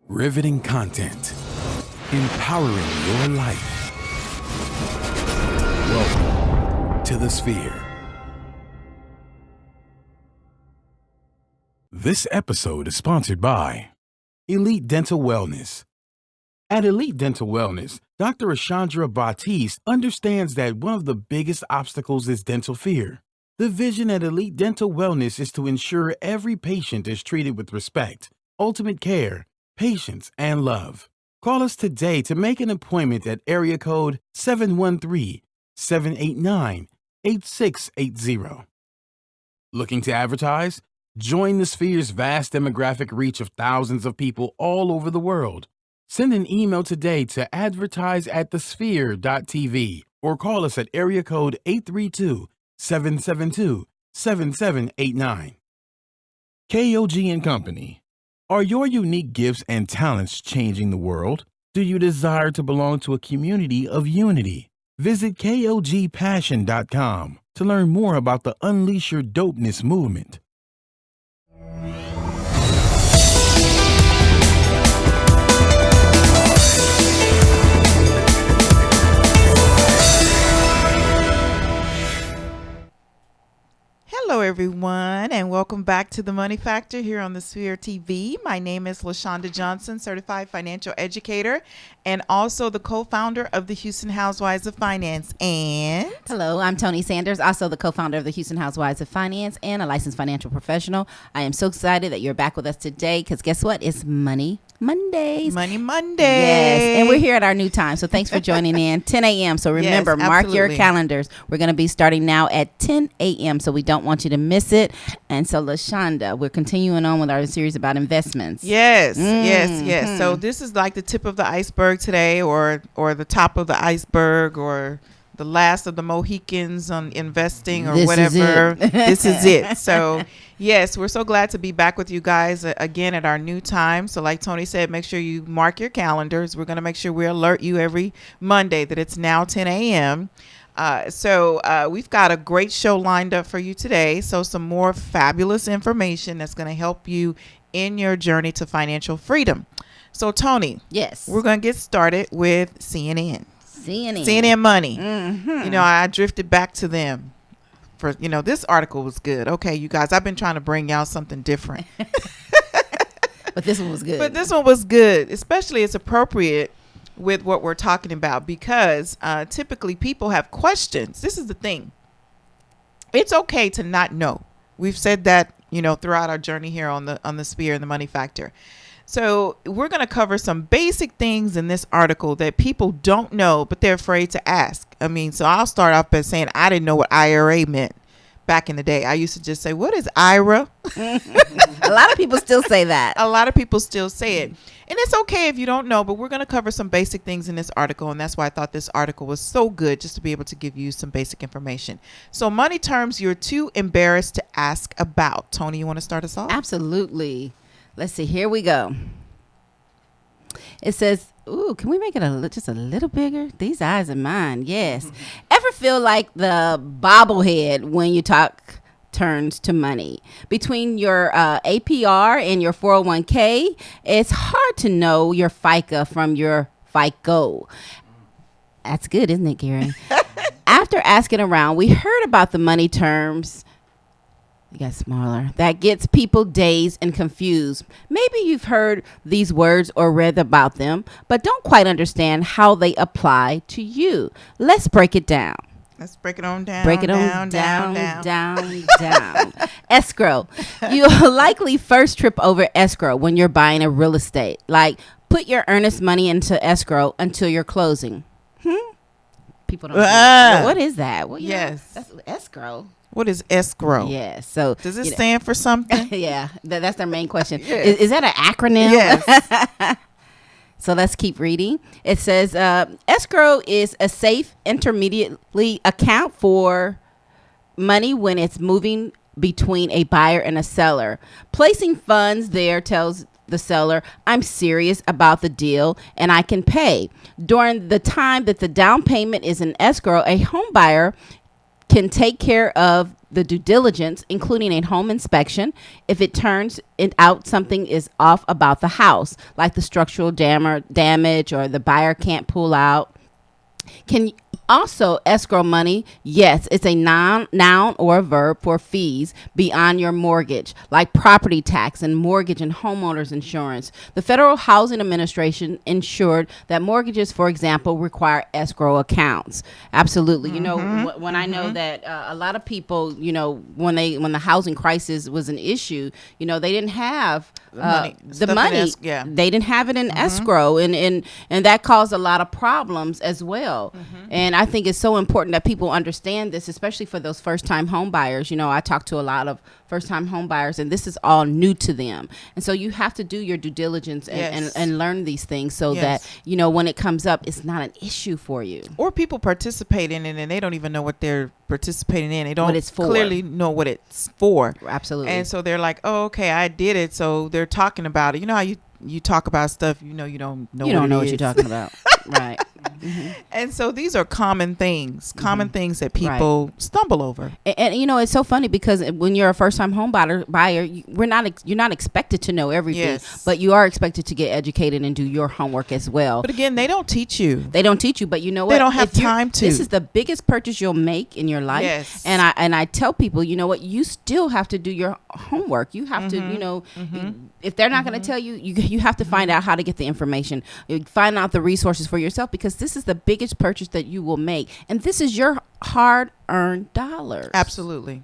Riveting content. Empowering your life. Welcome to the Sphere. This episode is sponsored by Elite Dental Wellness. At Elite Dental Wellness, Dr. Ashandra Batiste understands that one of the biggest obstacles is dental fear. The vision at Elite Dental Wellness is to ensure every patient is treated with respect, ultimate care, patience, and love. Call us today to make an appointment at area code 713-789-8680. Looking to advertise? Join the Sphere's vast demographic reach of thousands of people all over the world. Send an email today to advertise@thesphere.tv or call us at area code 832-772-7789. KOG and Company. Are your unique gifts and talents changing the world? Do you desire to belong to a community of unity? Visit KOGpassion.com to learn more about the Unleash Your Dopeness movement. Hello, everyone, and welcome back to The Money Factor here on the Sphere TV. My name is LaShonda Johnson, certified financial educator, and also the co-founder of the Houston Housewives of Finance. And hello, I'm Tony Sanders, also the co-founder of the Houston Housewives of Finance and a licensed financial professional. I am so excited that you're back with us today because guess what? It's Money Mondays. Money Monday. Yes, and we're here at our new time. So thanks for joining in. 10 a.m. So remember, Yes, mark your absolutely. calendars. We're going to be starting now at 10 a.m. So we don't want you to miss it. And so, LaShonda, we're continuing on with our series about investments. Yes. So this is like the tip of the iceberg today, or the top of the iceberg, or the last of the Mohicans on investing, or This is whatever. it. This is it. So yes, we're so glad to be back with you guys again at our new time. So like Tony said, make sure you mark your calendars. We're going to make sure we alert you every Monday that it's now 10 a.m. So we've got a great show lined up for you today. So some more fabulous information that's going to help you in your journey to financial freedom. So Tony, Yes. we're going to get started with CNN. CNN. Money. Mm-hmm. You know, I drifted back to them for, this article was good. Okay, you guys, I've been trying to bring y'all something different. But this one was good. But this one was good, especially it's appropriate with what we're talking about because typically people have questions. This is the thing. It's okay to not know. We've said that, throughout our journey here on the Sphere and the Money Factor. So we're going to cover some basic things in this article that people don't know, but they're afraid to ask. So I'll start off by saying I didn't know what IRA meant back in the day. I used to just say, what is IRA? A lot of people still say that. A lot of people still say it. And it's okay if you don't know, but we're going to cover some basic things in this article. And that's why I thought this article was so good, just to be able to give you some basic information. So money terms you're too embarrassed to ask about. Tony, you want to start us off? Absolutely. Let's see. Here we go. It says, ooh, can we make it just a little bigger? These eyes are mine. Yes. Ever feel like the bobblehead when you talk turns to money? Between your APR and your 401k, it's hard to know your FICA from your FICO. That's good, isn't it, Gary? After asking around, we heard about the money terms. You got smaller. That gets people dazed and confused. Maybe you've heard these words or read about them, but don't quite understand how they apply to you. Let's break it down. Let's break it on down. Break it on down. Escrow. You'll likely first trip over escrow when you're buying a real estate. Like, put your earnest money into escrow until you're closing. People don't know. What is that? Well, Yes. That's escrow. What is escrow? Yeah. So Does it stand for something? yeah, that's their main question. Yes. Is that an acronym? Yes. So let's keep reading. It says escrow is a safe intermediately account for money when it's moving between a buyer and a seller. Placing funds there tells the seller, I'm serious about the deal and I can pay. During the time that the down payment is in escrow, a home buyer can take care of the due diligence, including a home inspection, if it turns it out something is off about the house, like the structural damage or the buyer can't pull out. Can also escrow money? Yes, it's a noun or a verb for fees beyond your mortgage, like property tax and mortgage and homeowners insurance. The Federal Housing Administration ensured that mortgages, for example, require escrow accounts. Absolutely. You know, when I know that a lot of people, you know, when the housing crisis was an issue, you know, they didn't have the money. They didn't have it in escrow, and that caused a lot of problems as well. And I think it's so important that people understand this, especially for those first-time home buyers. You know, I talk to a lot of first-time home buyers, and this is all new to them. And so you have to do your due diligence and learn these things so that, you know, when it comes up, it's not an issue for you. Or people participate in it and they don't even know what they're participating in. They don't clearly know what it's for. Absolutely. And so they're like, oh, okay, I did it. So they're talking about it. You know how you talk about stuff, you know, you don't know what you're talking about. Right. And so these are common things that people stumble over. And you know, it's so funny because when you're a first-time home buyer, you're not expected to know everything, but you are expected to get educated and do your homework as well. But again, they don't teach you. But you know what? They don't have time to. This is the biggest purchase you'll make in your life. Yes. And I tell people, you know what? You still have to do your homework. You have to, you know, if they're not going to tell you, you have to find out how to get the information. You find out the resources for yourself, because this is the biggest purchase that you will make, and this is your hard-earned dollars. Absolutely.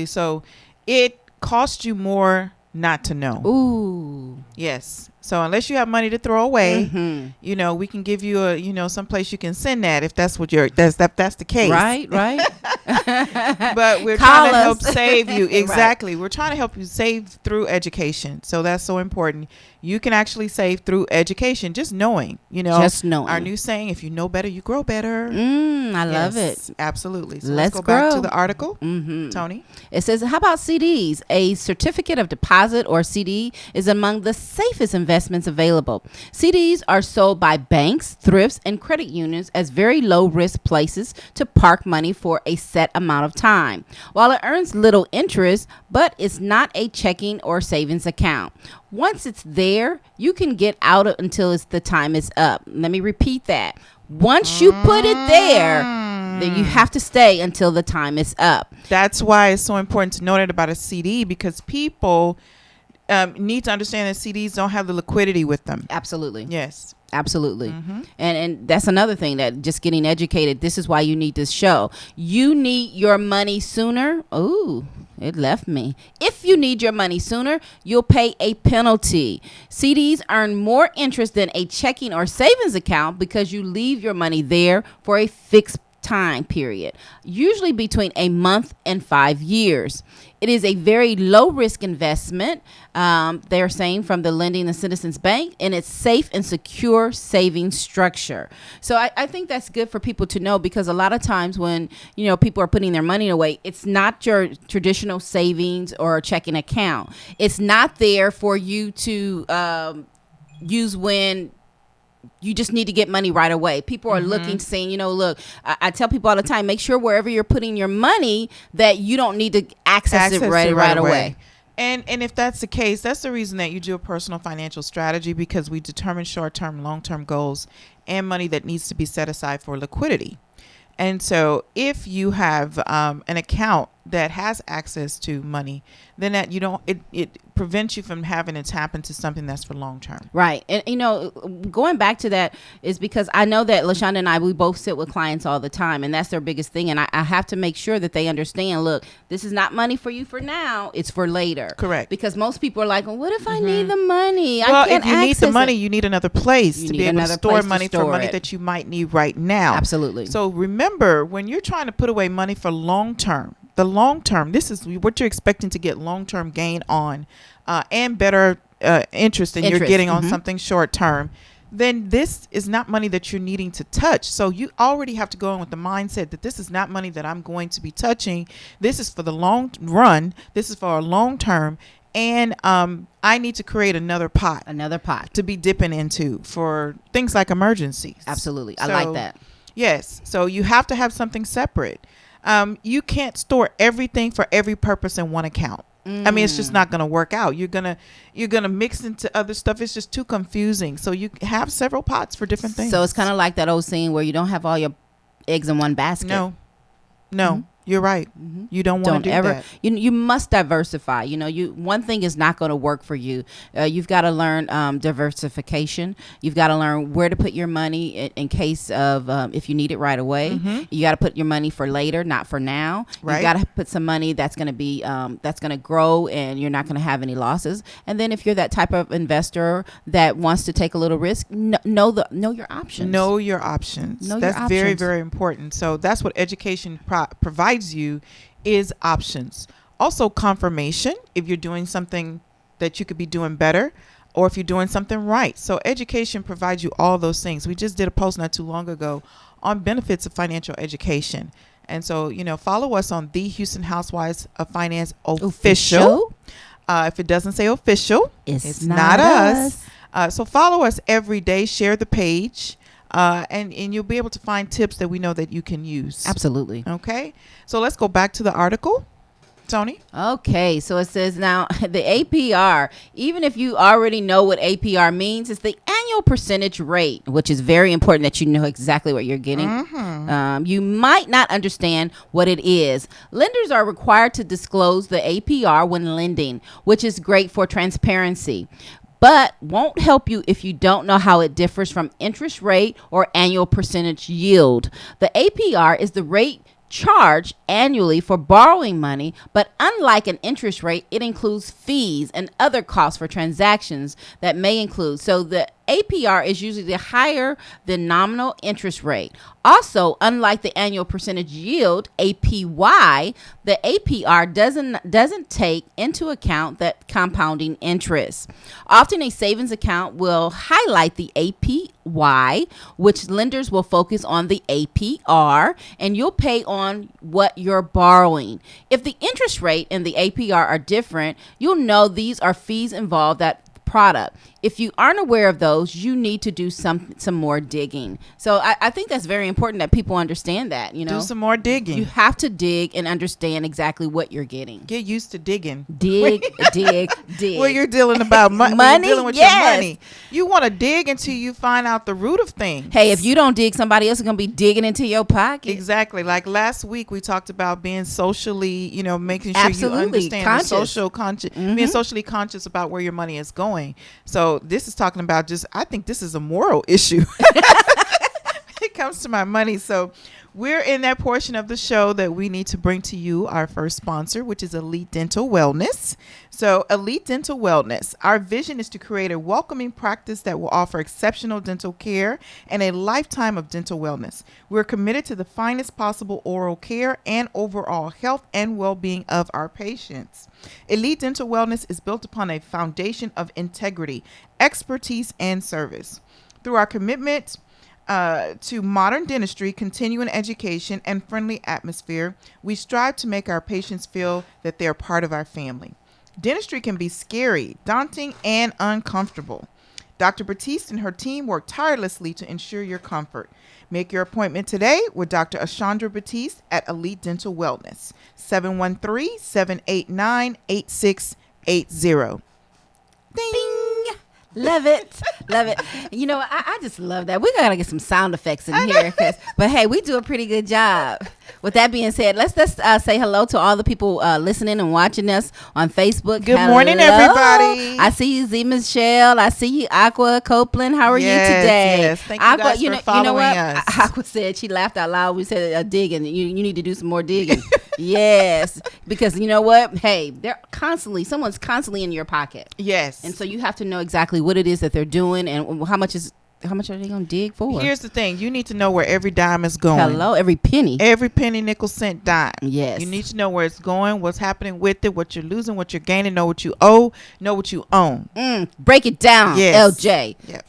So it costs you more not to know. Ooh. Yes. So unless you have money to throw away, you know, we can give you some place you can send that if that's what that's the case. Right. But we're trying to help save you. Exactly. Right. We're trying to help you save through education. So that's so important. You can actually save through education, just knowing, our new saying, if you know better, you grow better. I love it. Absolutely. So let's go back to the article. Tony. It says, how about CDs? A certificate of deposit, or CD, is among the safest investments available. CDs are sold by banks, thrifts, and credit unions as very low risk places to park money for a set amount of time. While it earns little interest, but it's not a checking or savings account. Once it's there, you can get out until the time is up. Let me repeat that. Once you put it there, then you have to stay until the time is up. That's why it's so important to know that about a CD, because people need to understand that CDs don't have the liquidity with them. Absolutely. Yes. Absolutely. And that's another thing, that just getting educated. This is why you need this show. You need your money sooner. Ooh, it left me. If you need your money sooner, you'll pay a penalty. CDs earn more interest than a checking or savings account because you leave your money there for a fixed time period, usually between a month and 5 years. It is a very low risk investment, they're saying, from the Lending and Citizens Bank, and it's safe and secure savings structure. So I think that's good for people to know, because a lot of times when, people are putting their money away, it's not your traditional savings or checking account. It's not there for you to use when you just need to get money right away. People are looking, saying, look, I tell people all the time, make sure wherever you're putting your money that you don't need to access it right away. And if that's the case, that's the reason that you do a personal financial strategy, because we determine short-term, long-term goals and money that needs to be set aside for liquidity. And so if you have an account that has access to money, then that it prevents you from having it tap into something that's for long term. Right. And, going back to that is because I know that LaShonda and I, we both sit with clients all the time, and that's their biggest thing. And I have to make sure that they understand, look, this is not money for you for now. It's for later. Correct. Because most people are like, well, what if I need the money? Well, if you need the money, you need another place to be able to store money for money that you might need right now. Absolutely. So remember, when you're trying to put away money for long term, the long term, this is what you're expecting to get long term gain on, and better interest than you're getting on something short term, then this is not money that you're needing to touch. So you already have to go in with the mindset that this is not money that I'm going to be touching. This is for the long run. This is for a long term. And I need to create another pot to be dipping into for things like emergencies. Absolutely. I like that. Yes. So you have to have something separate. You can't store everything for every purpose in one account. I mean, it's just not going to work out. You're gonna mix into other stuff. It's just too confusing. So you have several pots for different things. So it's kind of like that old saying where you don't have all your eggs in one basket. No. You're right. You don't want to do that. You must diversify. One thing is not going to work for you. You've got to learn diversification. You've got to learn where to put your money in case of if you need it right away. You got to put your money for later, not for now. Right. You got to put some money that's going to be that's going to grow and you're not going to have any losses. And then if you're that type of investor that wants to take a little risk, know your options. Know your options. That's very, very important. So that's what education provides you, is options. Also confirmation if you're doing something that you could be doing better, or if you're doing something right. So education provides you all those things. We just did a post not too long ago on benefits of financial education. And so, follow us on the Houston Housewives of Finance official. If it doesn't say official, it's not us. So follow us every day, share the page. And you'll be able to find tips that we know that you can use. Absolutely. Okay. So let's go back to the article. Tony? Okay. So it says now the APR, even if you already know what APR means, it's the annual percentage rate, which is very important that you know exactly what you're getting. You might not understand what it is. Lenders are required to disclose the APR when lending, which is great for transparency, but won't help you if you don't know how it differs from interest rate or annual percentage yield. The APR is the rate charged annually for borrowing money, but unlike an interest rate, it includes fees and other costs for transactions that may include. So the APR is usually higher than nominal interest rate. Also, unlike the annual percentage yield, APY, the APR doesn't take into account that compounding interest. Often a savings account will highlight the APY, which lenders will focus on the APR, and you'll pay on what you're borrowing. If the interest rate and the APR are different, you'll know these are fees involved that product. If you aren't aware of those, you need to do some more digging. So I think that's very important that people understand that, Do some more digging. You have to dig and understand exactly what you're getting. Get used to digging. Dig. Well, you're dealing about money. You're dealing with Yes. your money. You want to dig until you find out the root of things. Hey, if you don't dig, somebody else is going to be digging into your pocket. Exactly. Like last week, we talked about being socially, making sure Absolutely. you understand Conscious. the social conscious, being socially conscious about where your money is going. So this is talking about I think this is a moral issue. It comes to my money. So we're in that portion of the show that we need to bring to you our first sponsor, which is Elite Dental Wellness. So Elite Dental Wellness, our vision is to create a welcoming practice that will offer exceptional dental care and a lifetime of dental wellness. We're committed to the finest possible oral care and overall health and well-being of our patients. Elite Dental Wellness is built upon a foundation of integrity, expertise, and service. Through our commitment to modern dentistry, continuing education, and friendly atmosphere, we strive to make our patients feel that they're part of our family. Dentistry can be scary, daunting, and uncomfortable. Dr. Batiste and her team work tirelessly to ensure your comfort. Make your appointment today with Dr. Ashandra Batiste at Elite Dental Wellness, 713-789-8680. Ding! Love it. I just love that. We gotta get some sound effects in here, but hey, we do a pretty good job. With that being said, let's say hello to all the people listening and watching us on Facebook. Good morning, everybody. I see you, Z Michelle. I see you, Aqua Copeland. How are you today? Yes, thank you guys for following us. Aqua said, she laughed out loud. We said digging. You need to do some more digging. Yes, because you know what? Hey, someone's constantly in your pocket. Yes, and so you have to know exactly what it is that they're doing and how much are they going to dig for? Here's the thing. You need to know where every dime is going. Hello, every penny. Every penny, nickel, cent, dime. Yes. You need to know where it's going, what's happening with it, what you're losing, what you're gaining, know what you owe, know what you own. Break it down, yes. LJ. Yeah.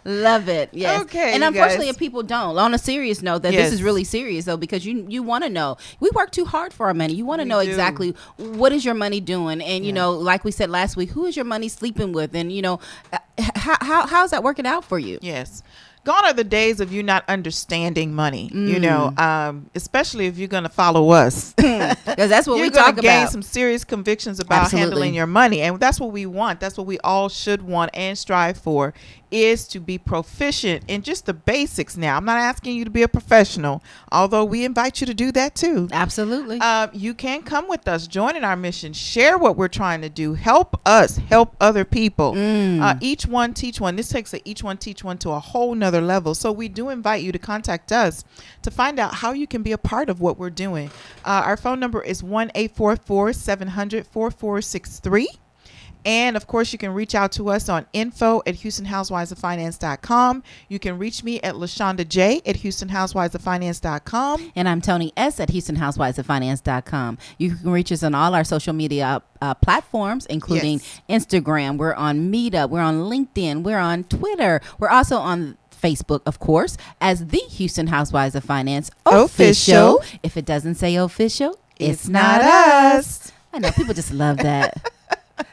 Love it. Yes. Okay. And unfortunately, if people don't, on a serious note, this is really serious though, because you want to know. We work too hard for our money. You want to know exactly what is your money doing, and you know, like we said last week, who is your money sleeping with, and how's that working out for you? Yes. gone are the days of you not understanding money, especially if you're going to follow us. Because that's what You're we going talk to gain about. some serious convictions about Absolutely. handling your money. And that's what we want. That's what we all should want and strive for, is to be proficient in just the basics. Now, I'm not asking you to be a professional, although we invite you to do that too. Absolutely. You can come with us, join in our mission, share what we're trying to do, help us help other people. Each one teach one. This takes a each one teach one to a whole nother level. So we do invite you to contact us to find out how you can be a part of what we're doing. Our phone number is 1-844-700-4463. And of course, you can reach out to us on info@HoustonHousewivesOfFinance.com. You can reach me at LaShonda.J@HoustonHousewivesOfFinance.com. And I'm Tony S. at HoustonHousewivesOfFinance.com. You can reach us on all our social media platforms, including Instagram. We're on Meetup. We're on LinkedIn. We're on Twitter. We're also on Facebook, of course, as the Houston Housewives of Finance official. If it doesn't say official, it's not us. I know people just love that.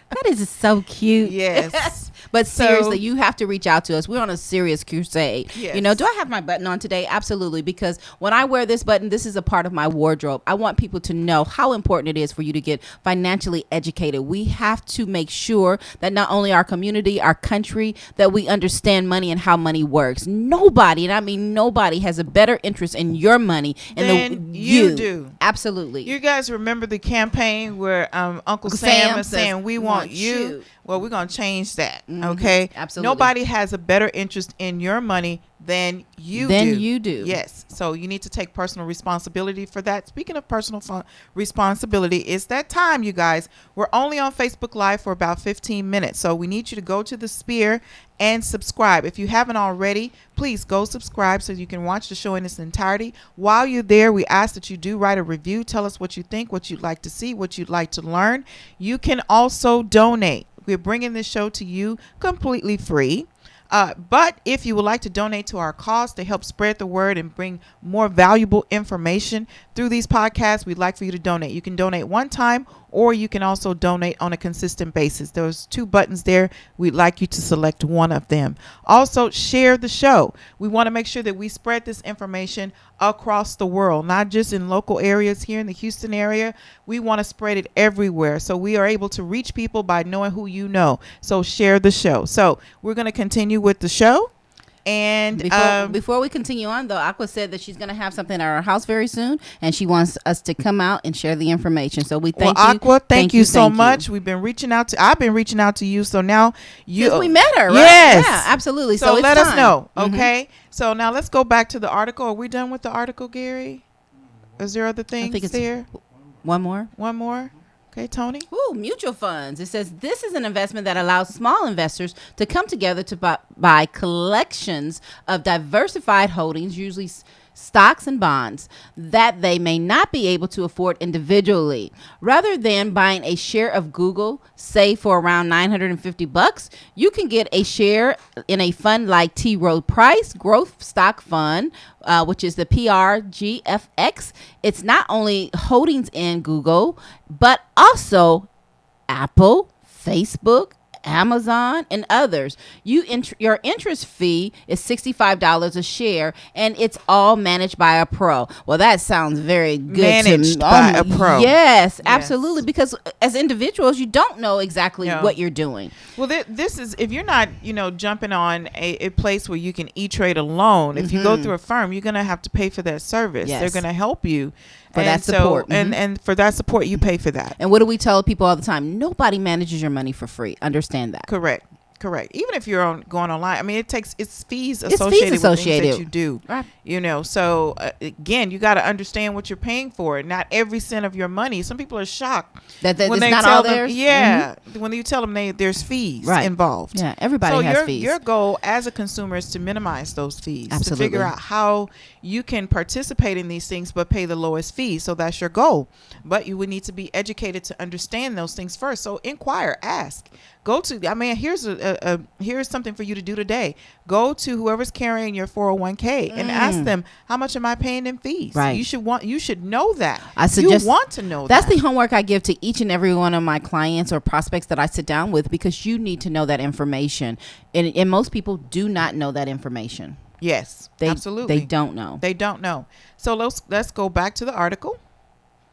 That is just so cute. Yes. But seriously, you have to reach out to us. We're on a serious crusade. Yes. You know, do I have my button on today? Absolutely. Because when I wear this button, this is a part of my wardrobe. I want people to know how important it is for you to get financially educated. We have to make sure that not only our community, our country, that we understand money and how money works. Nobody, and I mean nobody, has a better interest in your money than you do. Absolutely. You guys remember the campaign where Uncle Sam is saying, we want you. Well, we're going to change that. Okay. Absolutely. Nobody has a better interest in your money than you do. Yes. So you need to take personal responsibility for that. Speaking of personal responsibility, it's that time, you guys. We're only on Facebook Live for about 15 minutes. So we need you to go to the Sphere and subscribe. If you haven't already, please go subscribe so you can watch the show in its entirety. While you're there, we ask that you do write a review. Tell us what you think, what you'd like to see, what you'd like to learn. You can also donate. We're bringing this show to you completely free. But if you would like to donate to our cause to help spread the word and bring more valuable information through these podcasts, we'd like for you to donate. You can donate one time, or you can also donate on a consistent basis. There's 2 buttons there. We'd like you to select one of them. Also, share the show. We want to make sure that we spread this information across the world, not just in local areas here in the Houston area. We want to spread it everywhere, so we are able to reach people by knowing who you know. So share the show. So we're going to continue with the show. And before we continue on, though, Aqua said that she's going to have something at our house very soon, and she wants us to come out and share the information. So we thank you. Aqua, thank you so much. I've been reaching out to you. So now since we met her, right? Yes. Yeah, absolutely. So it's let time. us know. Okay. So now let's go back to the article. Are we done with the article, Gary? Is there other things there? One more. One more. Okay, Tony. Ooh, mutual funds. It says this is an investment that allows small investors to come together to buy collections of diversified holdings, usually stocks and bonds, that they may not be able to afford individually. Rather than buying a share of Google, say for around $950, you can get a share in a fund like T. Rowe Price Growth Stock Fund, which is the PRGFX. It's not only holdings in Google, but also Apple, Facebook, Amazon, and others. Your interest fee is $65 a share, and it's all managed by a pro. Well, that sounds very good. Managed by a pro. Yes, absolutely. Because as individuals, you don't know exactly what you're doing. Well, this is, if you're not, jumping on a place where you can E-Trade alone. If you go through a firm, you're going to have to pay for that service. Yes. They're going to help you. For that support. And for that support, you pay for that. And what do we tell people all the time? Nobody manages your money for free. Understand that. Correct. Even if you're going online, I mean, it's fees associated with things that you do. Right. So again, you got to understand what you're paying for. Not every cent of your money. Some people are shocked that when it's they not tell all them, theirs. when you tell them there's fees involved. Yeah, everybody has fees. Your goal as a consumer is to minimize those fees. Absolutely. To figure out how you can participate in these things but pay the lowest fee. So that's your goal. But you would need to be educated to understand those things first. So inquire, ask. Go to, here's something for you to do today. Go to whoever's carrying your 401k and ask them, how much am I paying in fees? Right. You should know that. I suggest you want to know that's that. the homework I give to each and every one of my clients or prospects that I sit down with, because you need to know that information. And most people do not know that information. Yes, absolutely. They don't know. They don't know. So let's go back to the article.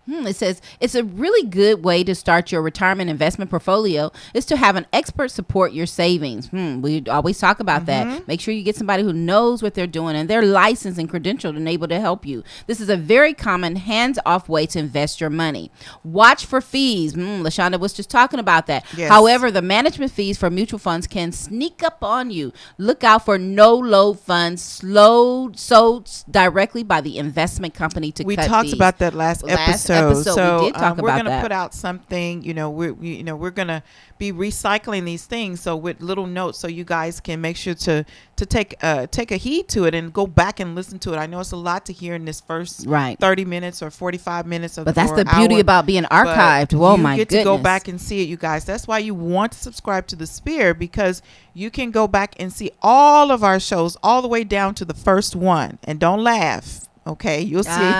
It says it's a really good way to start your retirement investment portfolio is to have an expert support your savings. We always talk about that. Make sure you get somebody who knows what they're doing and they're licensed and credentialed and able to help you. This is a very common hands-off way to invest your money. Watch for fees. LaShonda was just talking about that. Yes. However, the management fees for mutual funds can sneak up on you. Look out for no-load funds sold directly by the investment company to We cut talked fees. about that last episode. So we did talk we're about gonna that. put out something. We're gonna be recycling these things. So with little notes, so you guys can make sure to take a heed to it and go back and listen to it. I know it's a lot to hear in this first 30 minutes or 45 minutes of. But that's the beauty about being archived. Oh my goodness! You get to go back and see it, you guys. That's why you want to subscribe to the Sphere, because you can go back and see all of our shows all the way down to the first one. And don't laugh. Okay, you'll see.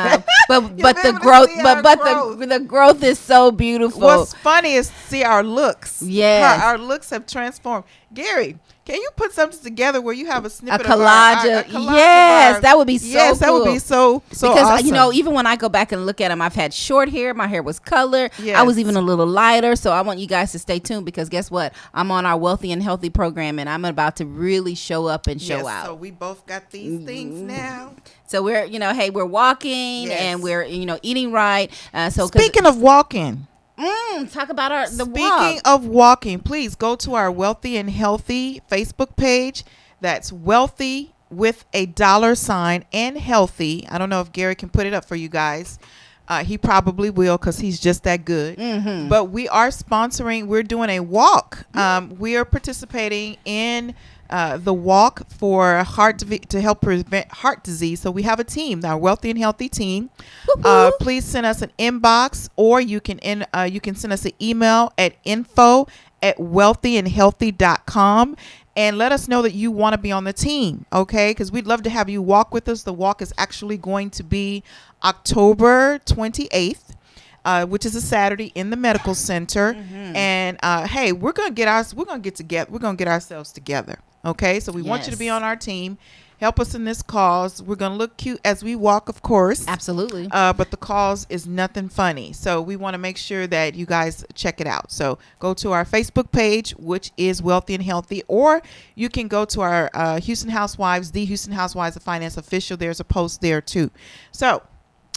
But the growth, the growth is so beautiful. What's funny is to see our looks. Yes, our looks have transformed. Gary, can you put something together where you have a snippet collage of yes, that would be so yes, that would cool. be so because awesome. Even when I go back and look at them, I've had short hair. My hair was colored. Yes. I was even a little lighter. So I want you guys to stay tuned, because guess what? I'm on our Wealthy and Healthy program, and I'm about to really show up and show out. So we both got these things now. So we're, hey, we're walking and we're, eating right. So speaking of walking. Talk about the walk. Speaking of walking, please go to our Wealthy and Healthy Facebook page. That's Wealthy with a $ and Healthy. I don't know if Gary can put it up for you guys. He probably will, because he's just that good. But we are sponsoring. We're doing a walk. We are participating in the walk for to help prevent heart disease. So we have a team, our Wealthy and Healthy team. Please send us an inbox, or you can send us an email at info@wealthyandhealthy.com and let us know that you want to be on the team. Okay, because we'd love to have you walk with us. The walk is actually going to be October 28th. Which is a Saturday in the medical center. And hey, we're gonna get ourselves together. Okay, so we want you to be on our team. Help us in this cause. We're gonna look cute as we walk, of course. Absolutely. But the cause is nothing funny. So we want to make sure that you guys check it out. So go to our Facebook page, which is Wealthy and Healthy, or you can go to our Houston Housewives, the Houston Housewives of Finance official. There's a post there too. So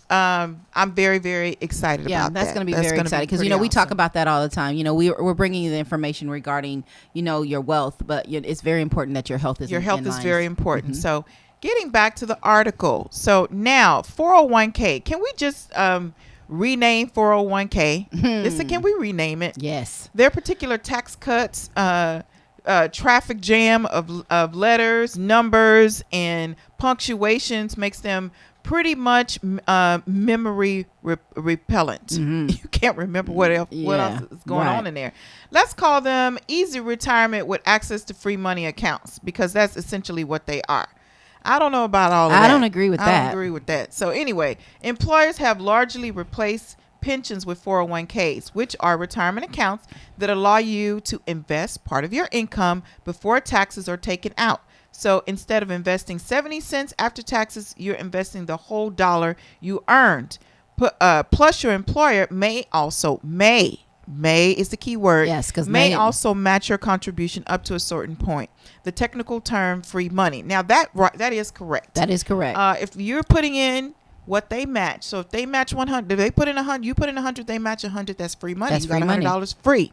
I'm very, very excited about that. That's going to be very exciting, because we talk about that all the time. We're bringing you the information regarding your wealth, but it's very important that your health is very important. So getting back to the article, so now 401k, can we just rename 401k? Can we rename it? Yes. Their particular tax cuts, traffic jam of letters, numbers, and punctuations makes them pretty much memory repellent. You can't remember what else is going on in there. Let's call them easy retirement with access to free money accounts, because that's essentially what they are. I don't know about all of that. I don't agree with that. I don't agree with that. So anyway, employers have largely replaced pensions with 401ks, which are retirement accounts that allow you to invest part of your income before taxes are taken out. So instead of investing 70 cents after taxes, you're investing the whole dollar you earned. Plus, your employer may is the key word. Yes, because may also match your contribution up to a certain point. The technical term, free money. Now that is correct. That is correct. If you're putting in what they match, so if they match 100, if they put in 100, you put in 100, they match 100. That's free money. That's you got $100 free.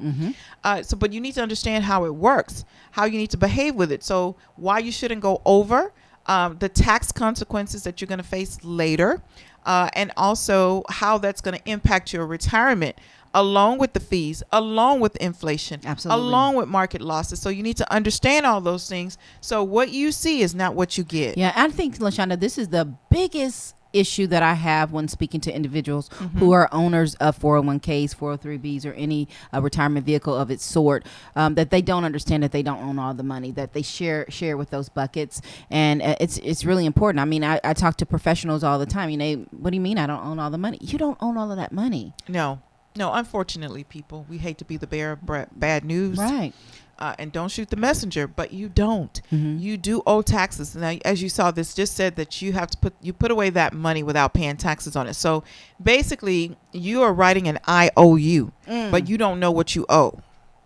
But you need to understand how it works, how you need to behave with it. So why you shouldn't go over, the tax consequences that you're going to face later, and also how that's going to impact your retirement, along with the fees, along with inflation, along with market losses. So you need to understand all those things. So what you see is not what you get. Yeah, I think, LaShonda, this is the biggest issue that I have when speaking to individuals who are owners of 401ks, 403bs, or any retirement vehicle of its sort, that they don't understand that they don't own all the money, that they share with those buckets. And it's really important. I mean, I talk to professionals all the time. What do you mean I don't own all the money? You don't own all of that money. No, unfortunately, people, we hate to be the bearer of bad news. Right. and don't shoot the messenger, but you don't. You do owe taxes. Now, as you saw, this just said that you have to put away that money without paying taxes on it. So basically, you are writing an IOU, but you don't know what you owe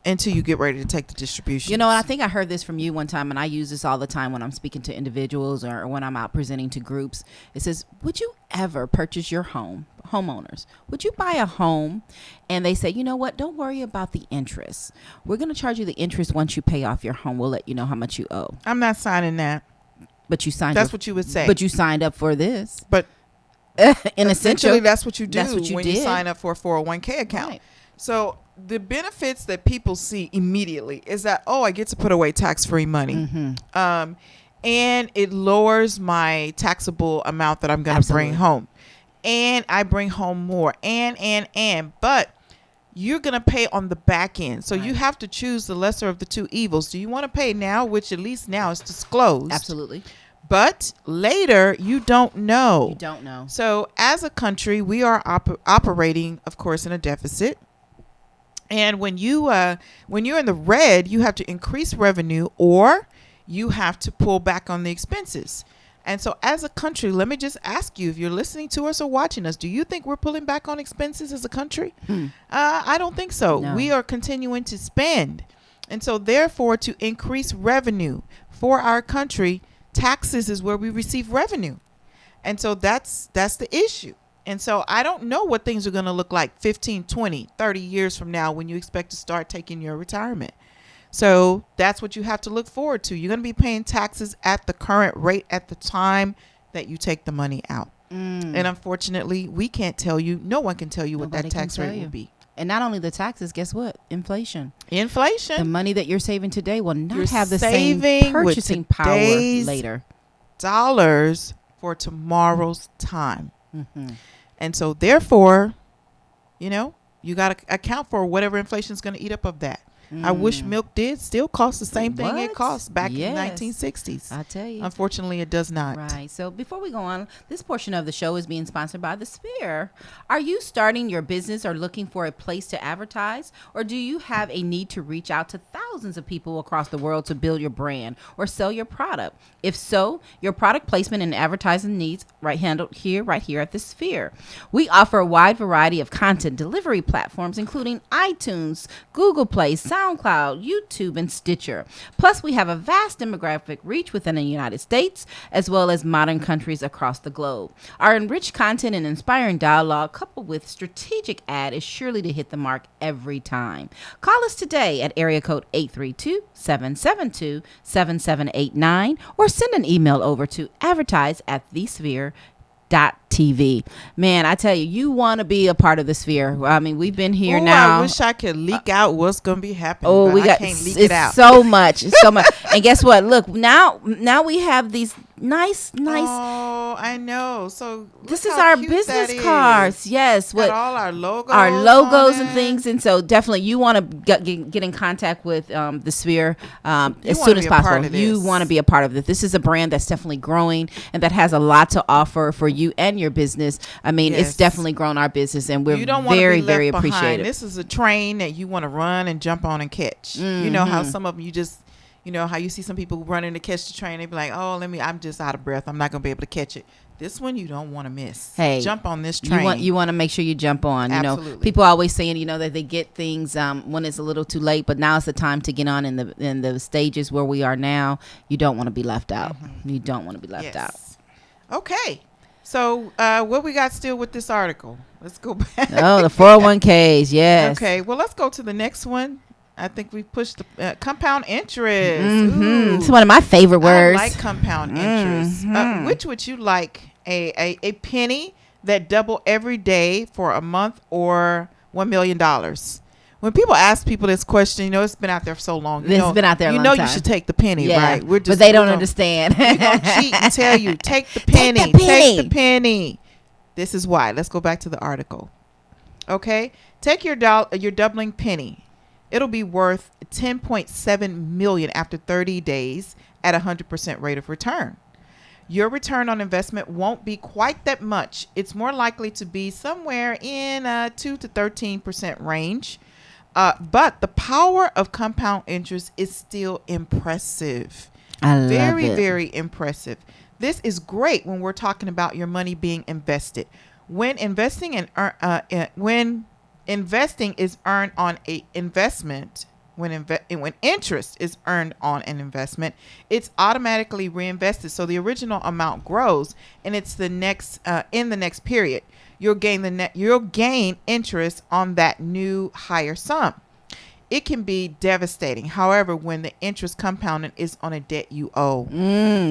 until you get ready to take the distribution. You know, and I think I heard this from you one time, and I use this all the time when I'm speaking to individuals or when I'm out presenting to groups. It says, would you ever purchase your homeowners? Would you buy a home? And they say, you know what? Don't worry about the interest. We're going to charge you the interest once you pay off your home. We'll let you know how much you owe. I'm not signing that. But you signed That's what you would say. But you signed up for this. But in essentially, that's what you do That's what you when did. you sign up for a 401k account. Right. So the benefits that people see immediately is that, oh, I get to put away tax-free money. And it lowers my taxable amount that I'm going to bring home. And I bring home more. But you're going to pay on the back end. So you have to choose the lesser of the two evils. Do you want to pay now, which at least now is disclosed? Absolutely. But later, you don't know. You don't know. So as a country, we are operating, of course, in a deficit. And when you're in the red, you have to increase revenue or you have to pull back on the expenses. And so as a country, let me just ask you, if you're listening to us or watching us, do you think we're pulling back on expenses as a country? I don't think so. No. We are continuing to spend. And so therefore, to increase revenue for our country, taxes is where we receive revenue. And so that's the issue. And so I don't know what things are going to look like 15, 20, 30 years from now when you expect to start taking your retirement. So that's what you have to look forward to. You're going to be paying taxes at the current rate at the time that you take the money out. And unfortunately, we can't tell you. No one can tell you what that tax rate will be. And not only the taxes, guess what? Inflation. Inflation. The money that you're saving today will not You're have the same saving purchasing with power today's later. Dollars for tomorrow's time. And so therefore, you got to account for whatever inflation is going to eat up of that. I wish milk did still cost the same thing it cost back in the 1960s. I tell you. Unfortunately, it does not. Right. So before we go on, this portion of the show is being sponsored by The Sphere. Are you starting your business or looking for a place to advertise? Or do you have a need to reach out to thousands of people across the world to build your brand or sell your product? If so, your product placement and advertising needs handled right here at The Sphere. We offer a wide variety of content delivery platforms, including iTunes, Google Play, SoundCloud, YouTube, and Stitcher. Plus, we have a vast demographic reach within the United States, as well as modern countries across the globe. Our enriched content and inspiring dialogue, coupled with strategic ad, is surely to hit the mark every time. Call us today at area code 832-772-7789 or send an email over to advertise@thesphere.tv. Man, I tell you, you want to be a part of The Sphere. I mean, we've been here now. I wish I could leak out what's going to be happening. Oh, but I can't leak it out. So much. And guess what? Look, now we have these nice. Oh, I know. So This is our business cards. Yes, with all our logos, and things. And so definitely, you want to get in contact with The Sphere as soon as possible. You want to be a part of it. This is a brand that's definitely growing and that has a lot to offer for you and your business. I mean, it's definitely grown our business, and we're very, very appreciative. This is a train that you want to run and jump on and catch. You know how some of them how you see some people running to catch the train. They be like, oh, I'm just out of breath. I'm not going to be able to catch it. This one you don't want to miss. Hey, jump on this train. You want to make sure you jump on. Absolutely. You know, people are always saying, that they get things when it's a little too late, but now is the time to get on in the stages where we are now. You don't want to be left out. You don't want to be left out. Okay. So what we got still with this article? Let's go back. Oh, the 401ks. Yes. Okay. Well, let's go to the next one. I think we pushed the compound interest. It's one of my favorite words. I like compound interest. Which would you like? A penny that double every day for a month or $1 million? When people ask people this question, it's been out there for so long. It's been out there a long time. You should take the penny, right? But they don't understand. We're going to cheat and tell you, take the penny. Take the penny. This is why. Let's go back to the article. Okay? Take your doubling penny. It'll be worth $10.7 million after 30 days at 100% rate of return. Your return on investment won't be quite that much. It's more likely to be somewhere in a 2 to 13% range. But the power of compound interest is still impressive. I love Very, it. very impressive. This is great when we're talking about your money being invested. When investing when investing is earned on a investment, when interest is earned on an investment, it's automatically reinvested. So the original amount grows, and it's the next in the next period. You'll gain interest on that new higher sum. It can be devastating. However, when the interest compounding is on a debt you owe,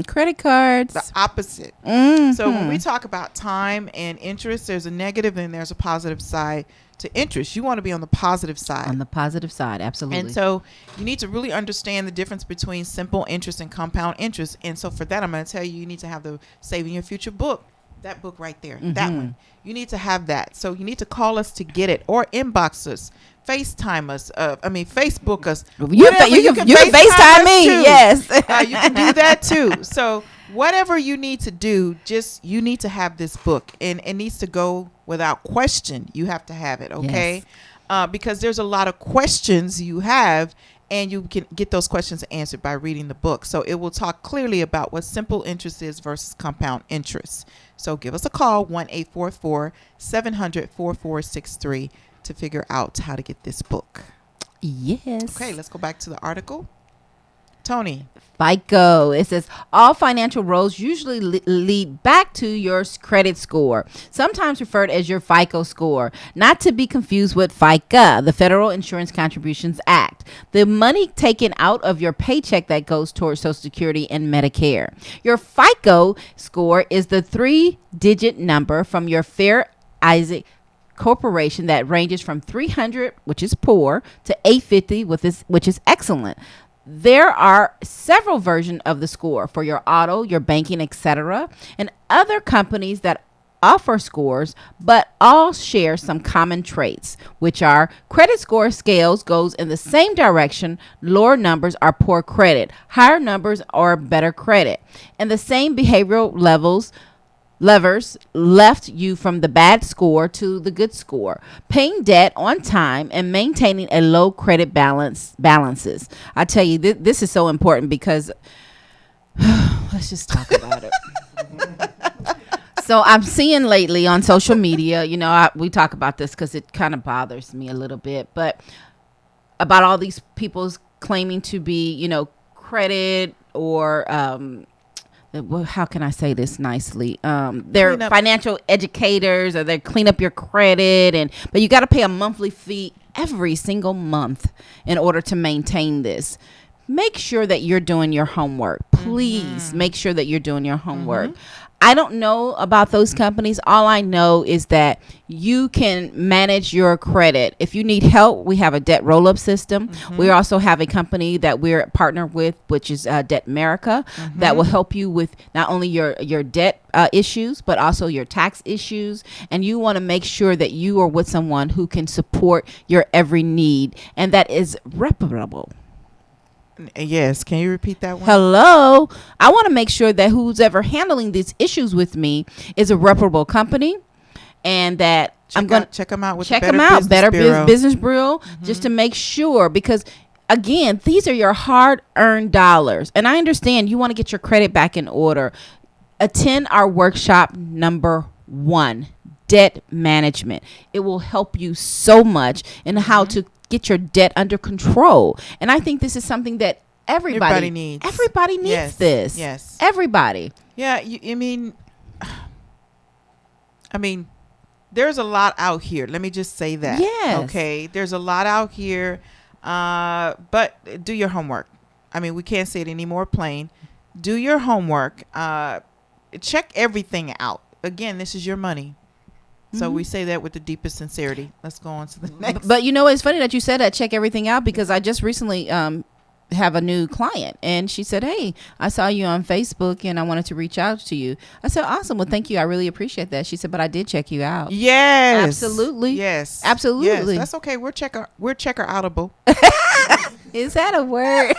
Credit cards. the opposite. So when we talk about time and interest, there's a negative and there's a positive side to interest. You want to be on the positive side. On the positive side, absolutely. And so you need to really understand the difference between simple interest and compound interest. And so for that, I'm going to tell you, you need to have the Saving Your Future book. That book right there. That one. You need to have that. So you need to call us to get it, or inbox us, FaceTime us. Facebook us. You can FaceTime us me. too. Yes. You can do that too. So whatever you need to do, you need to have this book, and it needs to go without question. You have to have it, okay? Because there's a lot of questions you have, and you can get those questions answered by reading the book. So it will talk clearly about what simple interest is versus compound interest. So give us a call, 1-844-700-4463, to figure out how to get this book. Yes. Okay, let's go back to the article. Tony. FICO. It says all financial roads usually lead back to your credit score, sometimes referred as your FICO score, not to be confused with FICA, the Federal Insurance Contributions Act, the money taken out of your paycheck that goes towards Social Security and Medicare. Your FICO score is the 3-digit number from your Fair Isaac Corporation that ranges from 300, which is poor, to 850, which is excellent. There are several versions of the score for your auto, your banking, etc., and other companies that offer scores, but all share some common traits, which are credit score scales goes in the same direction. Lower numbers are poor credit, higher numbers are better credit, and the same behavioral levers left you from the bad score to the good score. Paying debt on time and maintaining a low credit balances. I tell you, this is so important because let's just talk about it. So I'm seeing lately on social media, we talk about this because it kind of bothers me a little bit, but about all these people claiming to be, credit or how can I say this nicely? They're financial educators, or they clean up your credit, but you got to pay a monthly fee every single month in order to maintain this. Make sure that you're doing your homework. Please make sure that you're doing your homework. I don't know about those companies. All I know is that you can manage your credit. If you need help, we have a debt roll-up system. We also have a company that we're partnered with, which is Debt America, that will help you with not only your debt issues, but also your tax issues. And you want to make sure that you are with someone who can support your every need, and that is reputable. Yes. Can you repeat that one? Hello. I want to make sure that who's ever handling these issues with me is a reputable company, and that I'm going to check them out with Better Business Bureau, just to make sure, because again, these are your hard-earned dollars, and I understand you want to get your credit back in order. Attend our workshop number 1, debt management. It will help you so much in how to get your debt under control. And I think this is something that everybody needs. Everybody needs this. Yes. Everybody. Yeah. I mean, there's a lot out here. Let me just say that. Yes. Okay. There's a lot out here. But do your homework. I mean, we can't say it any more plain. Do your homework. Check everything out. Again, this is your money. So we say that with the deepest sincerity. Let's go on to the next. But it's funny that you said that, check everything out, because I just recently have a new client, and she said, hey, I saw you on Facebook and I wanted to reach out to you. I said, awesome. Well, thank you. I really appreciate that. She said, but I did check you out. Yes. Absolutely. Yes. Absolutely. Yes. That's okay. We're checker outable. Is that a word?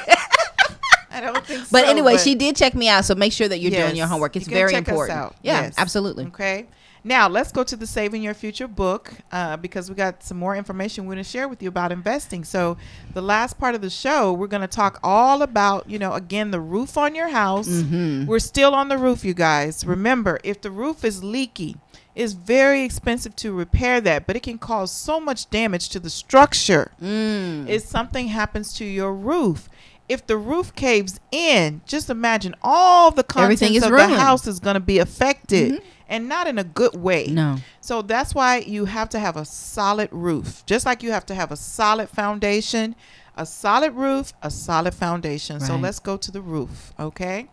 I don't think so. But anyway, she did check me out. So make sure that you're doing your homework. It's very important. Us out. Yeah, yes. absolutely. Okay. Now, let's go to the Saving Your Future book because we got some more information we're going to share with you about investing. So the last part of the show, we're going to talk all about, again, the roof on your house. We're still on the roof, you guys. Remember, if the roof is leaky, it's very expensive to repair that, but it can cause so much damage to the structure if something happens to your roof. If the roof caves in, just imagine all the contents of the house is going to be affected. And not in a good way. No. So that's why you have to have a solid roof. Just like you have to have a solid foundation, a solid roof, a solid foundation. Right. So let's go to the roof, okay?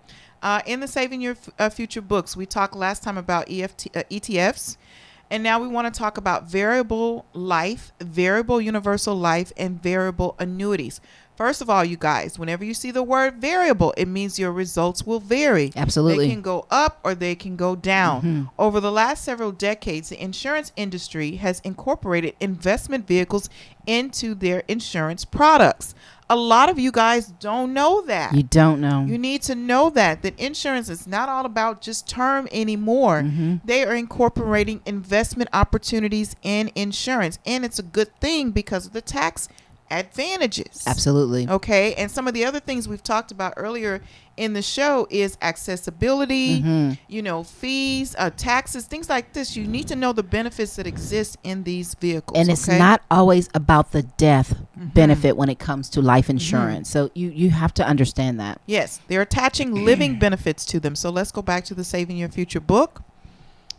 In the Saving Your Future books, we talked last time about ETFs. And now we want to talk about variable life, variable universal life, and variable annuities. First of all, you guys, whenever you see the word variable, it means your results will vary. Absolutely. They can go up or they can go down. Over the last several decades, the insurance industry has incorporated investment vehicles into their insurance products. A lot of you guys don't know that. You don't know. You need to know that insurance is not all about just term anymore. They are incorporating investment opportunities in insurance. And it's a good thing because of the tax advantages. Absolutely. Okay. And some of the other things we've talked about earlier in the show is accessibility, fees, taxes, things like this. You need to know the benefits that exist in these vehicles. And it's not always about the death benefit when it comes to life insurance. So you have to understand that. Yes. They're attaching living benefits to them. So let's go back to the Saving Your Future book.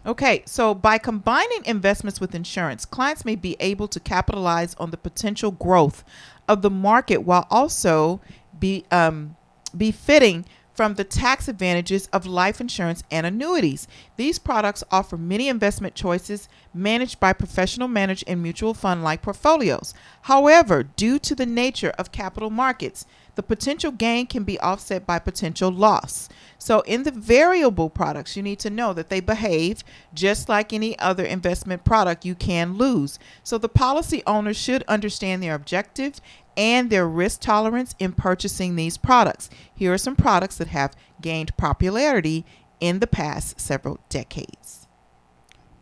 Okay, so by combining investments with insurance, clients may be able to capitalize on the potential growth of the market while also benefiting from the tax advantages of life insurance and annuities. These products offer many investment choices managed by professional managed and mutual fund-like portfolios. However, due to the nature of capital markets, the potential gain can be offset by potential loss. So in the variable products, you need to know that they behave just like any other investment product. You can lose. So the policy owner should understand their objective and their risk tolerance in purchasing these products. Here are some products that have gained popularity in the past several decades.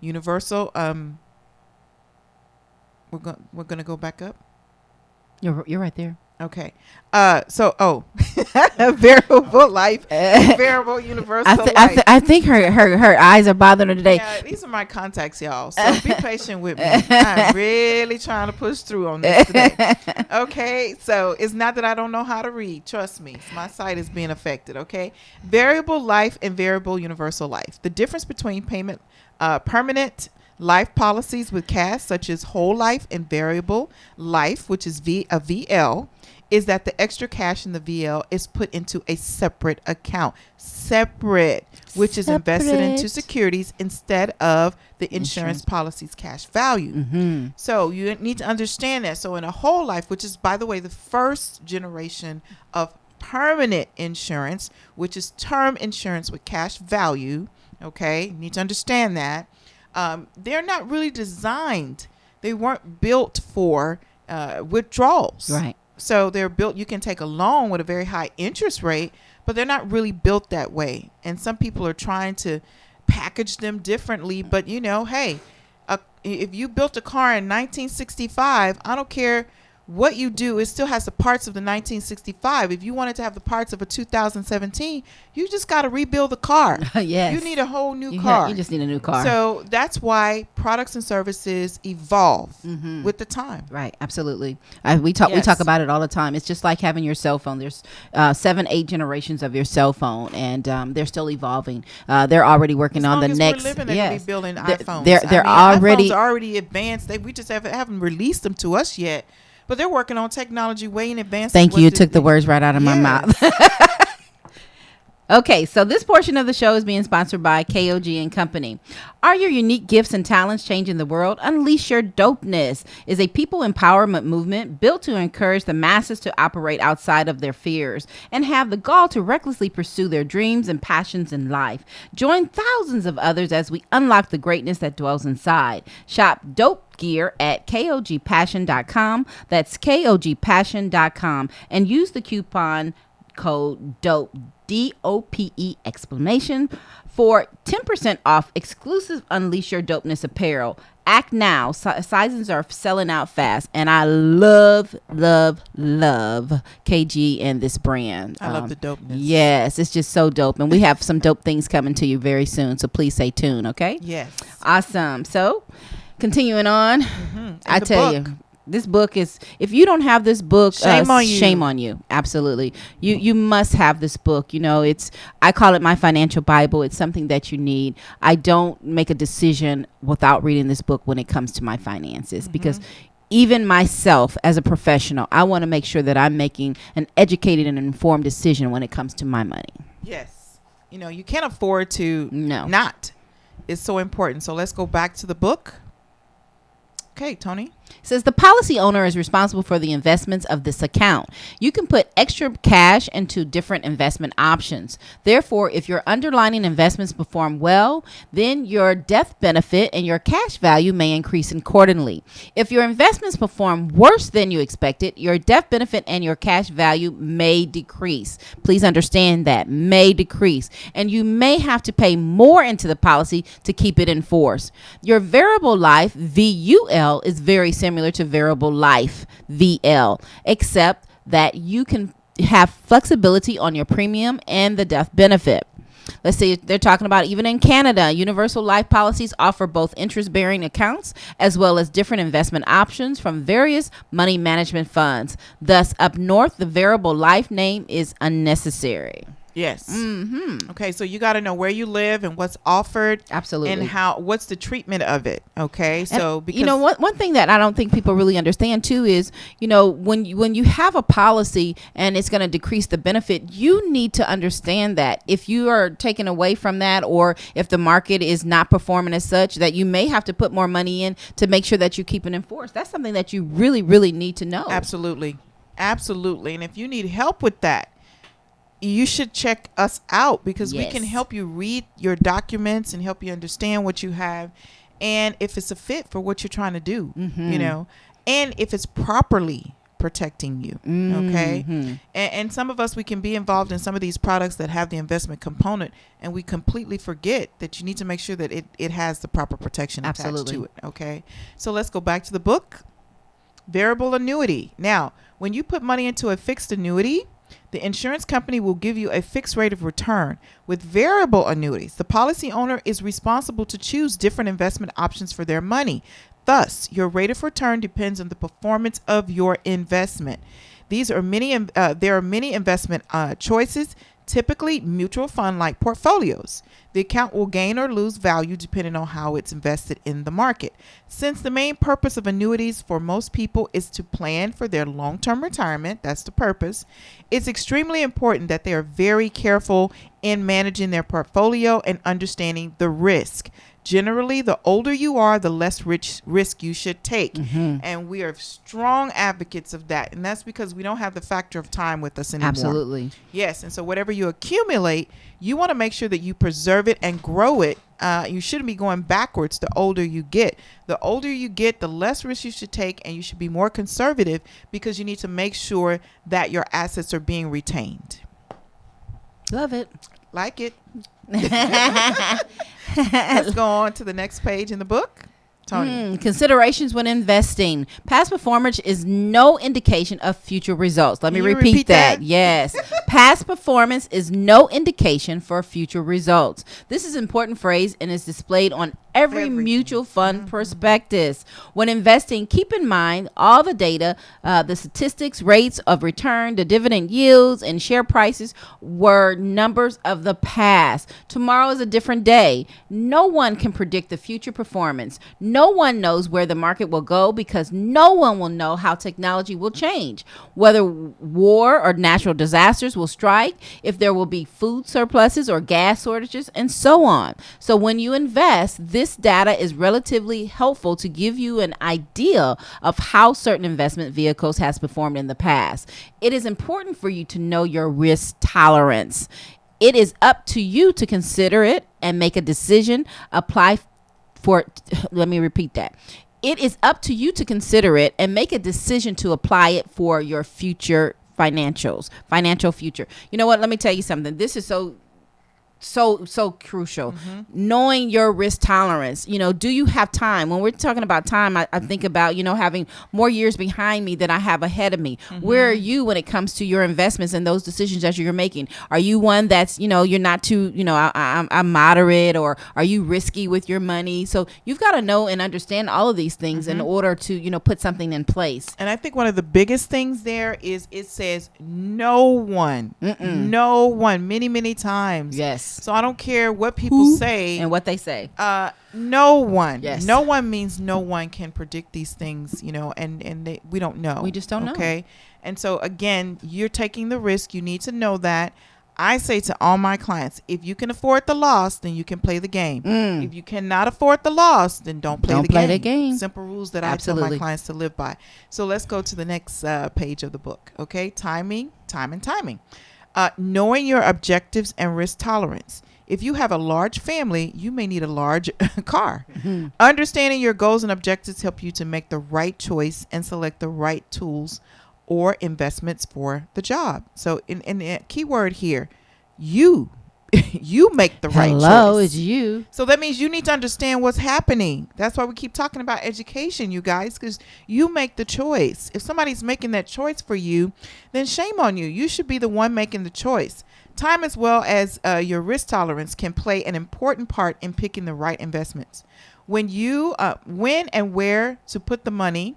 Universal, we're going to go back up. You're right there. Okay. Variable life, variable universal life. I think her eyes are bothering her today. Yeah, these are my contacts, y'all. So be patient with me. I'm really trying to push through on this today. Okay. So it's not that I don't know how to read. Trust me. My sight is being affected. Okay. Variable life and variable universal life. The difference between permanent life policies with cash, such as whole life, and variable life, which is a VL, is that the extra cash in the VL is put into a separate account, which is invested into securities instead of the insurance policy's cash value. So you need to understand that. So in a whole life, which is, by the way, the first generation of permanent insurance, which is term insurance with cash value, okay, you need to understand that. They're not really designed. They weren't built for withdrawals. Right. So they're built, you can take a loan with a very high interest rate, but they're not really built that way. And some people are trying to package them differently. But, hey, if you built a car in 1965, I don't care what you do, it still has the parts of the 1965. If you wanted to have the parts of a 2017, you just got to rebuild the car. Yes. You need a whole new car. You just need a new car. So that's why products and services evolve with the time. Right. Absolutely. We talk about it all the time. It's just like having your cell phone. There's 7-8 generations of your cell phone, and they're still evolving. They're already working on the next. We're living, they're gonna be building iPhones. They're already iPhones are already advanced. We just haven't released them to us yet. But they're working on technology way in advance. Thank you. You took the words right out of my mouth. Okay, so this portion of the show is being sponsored by KOG and Company. Are your unique gifts and talents changing the world? Unleash Your Dopeness is a people empowerment movement built to encourage the masses to operate outside of their fears and have the gall to recklessly pursue their dreams and passions in life. Join thousands of others as we unlock the greatness that dwells inside. Shop dope gear at kogpassion.com. That's kogpassion.com, and use the coupon code DOPE, DOPE exclamation for 10% off exclusive Unleash Your Dopeness apparel. Act now. Sizes are selling out fast, and I love KG and this brand. I love the dopeness. Yes, it's just so dope, and we have some dope things coming to you very soon. So please stay tuned. Okay. Yes. Awesome. So, continuing on, I the tell book. you. This book is, if you don't have this book, Shame on you. Shame on you. Absolutely. You must have this book. You know, I call it my financial Bible. It's something that you need. I don't make a decision without reading this book when it comes to my finances, because even myself as a professional, I want to make sure that I'm making an educated and informed decision when it comes to my money. Yes. You know, you can't afford to No. not. It's so important. So let's go back to the book. Okay, Tony. It says the policy owner is responsible for the investments of this account. You can put extra cash into different investment options. Therefore, if your underlying investments perform well, then your death benefit and your cash value may increase accordingly. If your investments perform worse than you expected, your death benefit and your cash value may decrease. Please understand that, may decrease. And you may have to pay more into the policy to keep it in force. Your variable life, VUL, is very similar to variable life, VL, except that you can have flexibility on your premium and the death benefit. Let's say they're talking about even in Canada, universal life policies offer both interest-bearing accounts as well as different investment options from various money management funds. Thus, up north, the variable life name is unnecessary. Yes. Okay, so you got to know where you live and what's offered. Absolutely. And what's the treatment of it. Okay, so And, because you know, one thing that I don't think people really understand too is, you know, when you have a policy and it's going to decrease the benefit, you need to understand that if you are taken away from that, or if the market is not performing as such, that you may have to put more money in to make sure that you keep it in force. That's something that you really, really need to know. Absolutely. And if you need help with that, you should check us out, because we can Yes. help you read your documents and help you understand what you have, and if it's a fit for what you're trying to do, you know, and if it's properly protecting you. Okay. And some of us, we can be involved in some of these products that have the investment component, and we completely forget that you need to make sure that it has the proper protection attached Absolutely. to it. Okay. So let's go back to the book. Variable annuity. Now, when you put money into a fixed annuity, the insurance company will give you a fixed rate of return. With variable annuities, the policy owner is responsible to choose different investment options for their money. Thus, your rate of return depends on the performance of your investment. There are many investment choices, typically mutual fund-like portfolios. The account will gain or lose value depending on how it's invested in the market. Since the main purpose of annuities for most people is to plan for their long-term retirement, that's the purpose, it's extremely important that they are very careful in managing their portfolio and understanding the risk. Generally, the older you are, the less risk you should take. And we are strong advocates of that. And that's because we don't have the factor of time with us anymore. Absolutely. Yes. And so whatever you accumulate, you want to make sure that you preserve it and grow it. You shouldn't be going backwards the older you get. The older you get, the less risk you should take, and you should be more conservative, because you need to make sure that your assets are being retained. Love it. Like it. Let's go on to the next page in the book. Tony. Considerations when investing. Past performance is no indication of future results. Let me Can you repeat repeat that. that? Yes. Past performance is no indication for future results. This is an important phrase and is displayed on every Everything. mutual fund prospectus. When investing, keep in mind all the data, the statistics, rates of return, the dividend yields, and share prices were numbers of the past. Tomorrow is a different day. No one can predict the future performance. No one knows where the market will go, because no one will know how technology will change, whether war or natural disasters will strike, if there will be food surpluses or gas shortages, and so on. So when you invest, this data is relatively helpful to give you an idea of how certain investment vehicles has performed in the past. It is important for you to know your risk tolerance. It is up to you to consider it and make a decision. Let me repeat that. It is up to you to consider it and make a decision to apply it for your future financial future. You know what? Let me tell you something. This is so crucial. Knowing your risk tolerance. Do you have time? When we're talking about time, I think about having more years behind me than I have ahead of me. Where are you when it comes to your investments and those decisions that you're making? Are you one that's you're not too I'm moderate, or are you risky with your money? So you've got to know and understand all of these things in order to put something in place. And I think one of the biggest things there is it says no one many times. Yes. So I don't care what people say and what they say. No one. Yes. No one means no one can predict these things, and we don't know. We just don't know. Okay. And so again, you're taking the risk. You need to know that. I say to all my clients, if you can afford the loss, then you can play the game. If you cannot afford the loss, then don't play the game. Simple rules that I tell my clients to live by. So let's go to the next page of the book. Okay. Timing. Knowing your objectives and risk tolerance. If you have a large family, you may need a large car. Understanding your goals and objectives help you to make the right choice and select the right tools or investments for the job. So in the key word here, you make the right choice. Hello, it's you. So that means you need to understand what's happening. That's why we keep talking about education, you guys, because you make the choice. If somebody's making that choice for you, then shame on you. You should be the one making the choice. Time as well as your risk tolerance can play an important part in picking the right investments. When and where to put the money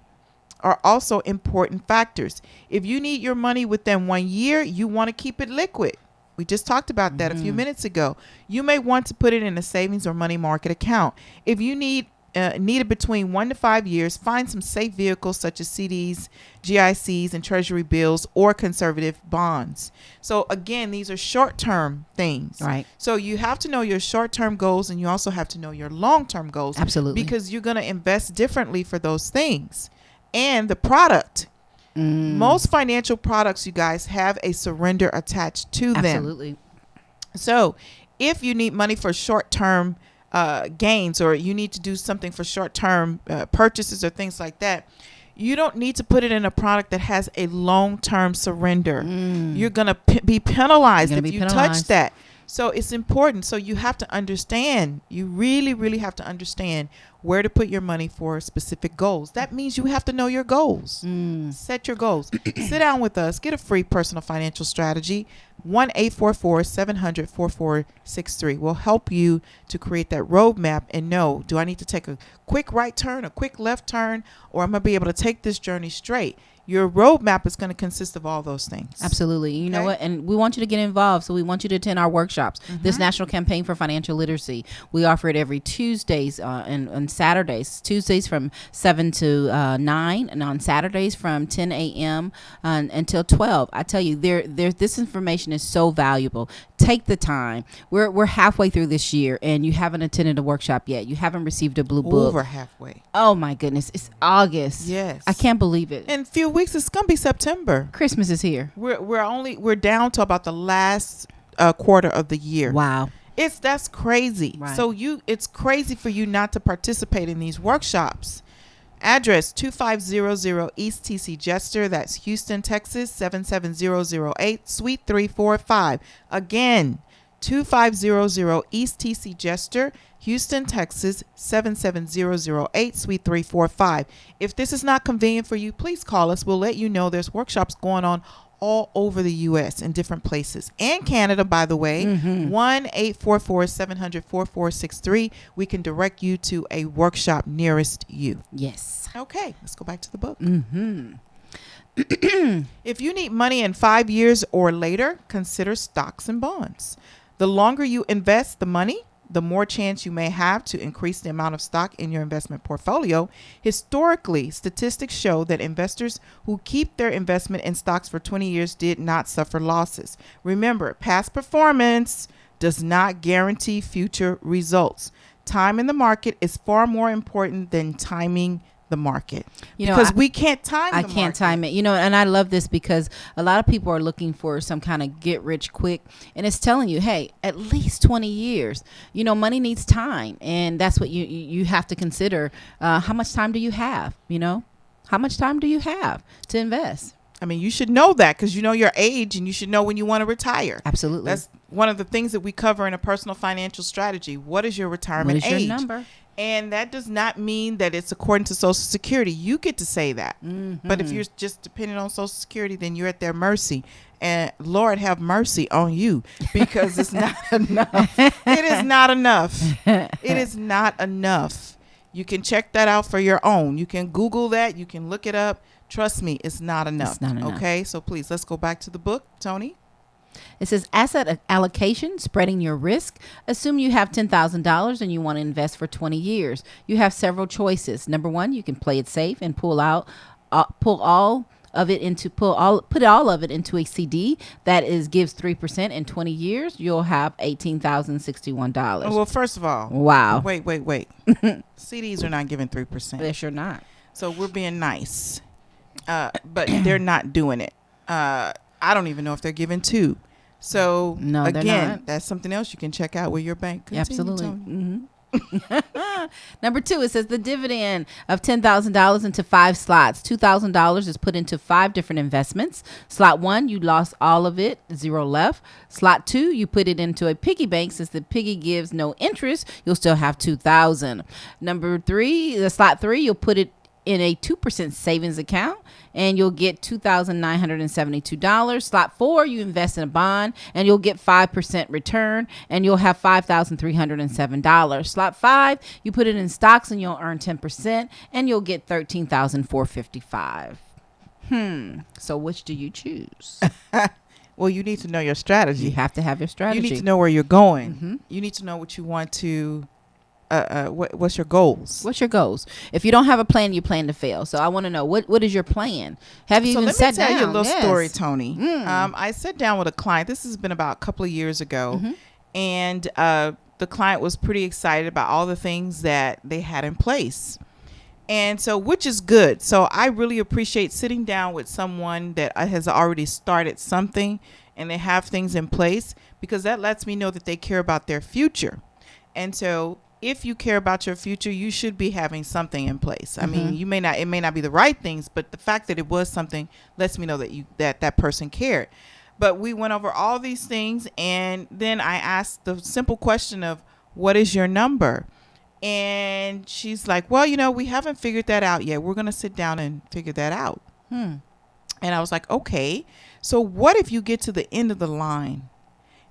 are also important factors. If you need your money within 1 year, you want to keep it liquid. We just talked about that a few minutes ago. You may want to put it in a savings or money market account. If you need it between 1 to 5 years, find some safe vehicles such as CDs, GICs, and treasury bills or conservative bonds. So again, these are short-term things. Right. So you have to know your short-term goals, and you also have to know your long-term goals. Absolutely. Because you're going to invest differently for those things. And the product. Most financial products, you guys, have a surrender attached to them. Absolutely. So if you need money for short-term gains, or you need to do something for short-term purchases or things like that, you don't need to put it in a product that has a long-term surrender. You're going to be penalized if you touch that. So it's important. So you have to understand, you really, really have to understand where to put your money for specific goals. That means you have to know your goals. Set your goals. Sit down with us. Get a free personal financial strategy. 1-844-700-4463 will help you to create that roadmap and know, do I need to take a quick right turn, a quick left turn, or am I going to be able to take this journey straight? Your roadmap is going to consist of all those things. Absolutely. You know what? And we want you to get involved. So we want you to attend our workshops. This National Campaign for Financial Literacy. We offer it every Tuesdays and Saturdays. Tuesdays from 7 to 9, and on Saturdays from 10 a.m. Until 12. I tell you, this information is so valuable. Take the time. We're halfway through this year, and you haven't attended a workshop yet. You haven't received a blue book. Over halfway. Oh my goodness. It's August. Yes. I can't believe it. In a few weeks, it's gonna be September. Christmas is here. We're down to about the last quarter of the year. Wow. That's crazy. Right. So it's crazy for you not to participate in these workshops. Address 2500 East TC Jester. That's Houston, Texas 77008, Suite 345. Again, 2500 East TC Jester, Houston, Texas 77008, Suite 345. If this is not convenient for you, please call us. We'll let you know there's workshops going on all over the U.S. in different places, and Canada, by the way. 1-844-700-4463. We can direct you to a workshop nearest you. Yes. Okay, let's go back to the book. If you need money in 5 years or later, consider stocks and bonds. The longer you invest the money, the more chance you may have to increase the amount of stock in your investment portfolio. Historically, statistics show that investors who keep their investment in stocks for 20 years did not suffer losses. Remember, past performance does not guarantee future results. Time in the market is far more important than timing the market, because we can't time the market. I can't time it, and I love this because a lot of people are looking for some kind of get rich quick, and it's telling you, hey, at least 20 years. Money needs time, and that's what you have to consider. How much time do you have? How much time do you have to invest? I mean, you should know that because you know your age and you should know when you want to retire. Absolutely. That's one of the things that we cover in a personal financial strategy. What is your retirement What is age? your number? And that does not mean that it's according to Social Security. You get to say that. But if you're just dependent on Social Security, then you're at their mercy. And Lord have mercy on you because it's not enough. It is not enough. It is not enough. You can check that out for your own. You can Google that. You can look it up. Trust me, it's not enough. It's not enough. Okay, so please, let's go back to the book, Tony. It says asset allocation, spreading your risk. Assume you have $10,000 and you want to invest for 20 years. You have several choices. Number one, you can play it safe and put all of it into a CD that gives 3% in 20 years. You'll have $18,061. Oh, well, first of all, wow. Wait. CDs are not giving 3%. They're sure not. So we're being nice, but they're not doing it. I don't even know if they're giving 2. So No, they're again, not. that's something else you can check out with your bank. Continue, Absolutely. Tony. Number 2, it says the dividend of $10,000 into 5 slots. $2,000 is put into 5 different investments. Slot 1, you lost all of it, 0 left. Slot 2, you put it into a piggy bank. Since the piggy gives no interest, you'll still have $2,000. Number 3, the slot 3, you'll put it in a 2% savings account and you'll get $2,972. Slot 4, you invest in a bond and you'll get 5% return and you'll have $5,307. Slot 5, you put it in stocks and you'll earn 10% and you'll get $13,455. So which do you choose? Well, you need to know your strategy. You have to have your strategy. You need to know where you're going. You need to know what you want to. What's your goals? What's your goals? If you don't have a plan, you plan to fail. So I want to know what is your plan? Have you even sat down? Let me tell you a little story, Tony. I sat down with a client. This has been about a couple of years ago, and the client was pretty excited about all the things that they had in place, and so which is good. So I really appreciate sitting down with someone that has already started something and they have things in place because that lets me know that they care about their future, and so. If you care about your future, you should be having something in place. I mean, it may not be the right things, but the fact that it was something lets me know that that person cared. But we went over all these things, and then I asked the simple question of, what is your number? And she's like, well, we haven't figured that out yet. We're going to sit down and figure that out. And I was like, okay, so what if you get to the end of the line?